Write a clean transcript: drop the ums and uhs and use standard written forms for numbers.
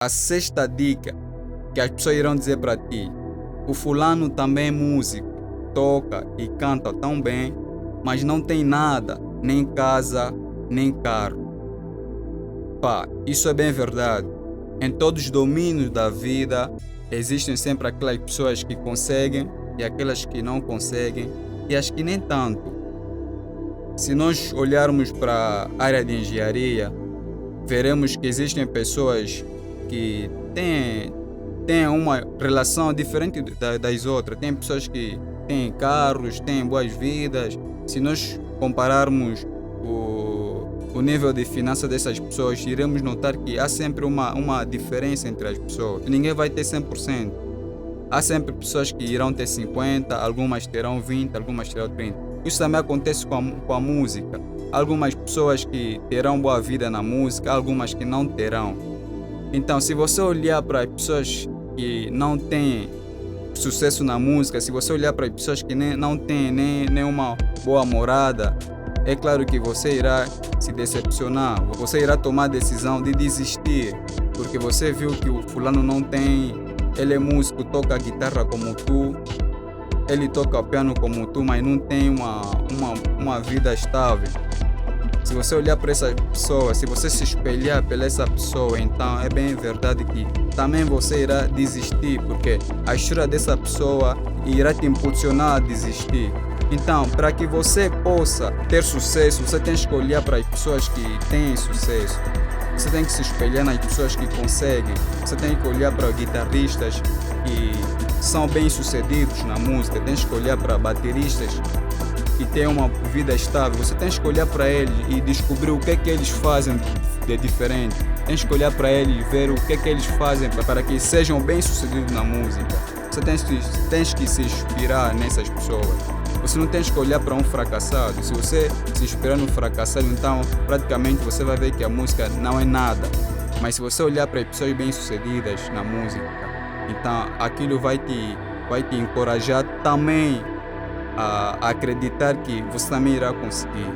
A sexta dica que as pessoas irão dizer para ti: o fulano também é músico, toca e canta tão bem, mas não tem nada, nem casa, nem carro. Pá, isso é bem verdade. Em todos os domínios da vida existem sempre aquelas pessoas que conseguem e aquelas que não conseguem e as que nem tanto. Se nós olharmos para a área de engenharia, veremos que existem pessoas que têm uma relação diferente das outras. Tem pessoas que têm carros, têm boas vidas. Se nós compararmos o nível de finanças dessas pessoas, iremos notar que há sempre uma diferença entre as pessoas. Ninguém vai ter 100%. Há sempre pessoas que irão ter 50%, algumas terão 20%, algumas terão 30%. Isso também acontece com a música. Algumas pessoas que terão boa vida na música, algumas que não terão. Então, se você olhar para as pessoas que não têm sucesso na música, se você olhar para as pessoas que não têm nem uma boa morada, é claro que você irá se decepcionar, você irá tomar a decisão de desistir, porque você viu que o fulano não tem, ele é músico, toca guitarra como tu, ele toca piano como tu, mas não tem uma vida estável. Se você olhar para essa pessoa, se você se espelhar pela essa pessoa, então é bem verdade que também você irá desistir, porque a história dessa pessoa irá te impulsionar a desistir. Então, para que você possa ter sucesso, você tem que olhar para as pessoas que têm sucesso. Você tem que se espelhar nas pessoas que conseguem. Você tem que olhar para guitarristas que são bem-sucedidos na música. Tem que olhar para bateristas que têm uma vida estável. Você tem que olhar para eles e descobrir o que é que eles fazem de diferente. Tem que olhar para eles e ver o que é que eles fazem para que sejam bem-sucedidos na música. Você tem que se inspirar nessas pessoas. Você não tem que olhar para um fracassado. Se você se inspirar no fracassado, então praticamente você vai ver que a música não é nada. Mas se você olhar para as pessoas bem-sucedidas na música, então aquilo vai te encorajar também a acreditar que você também irá conseguir.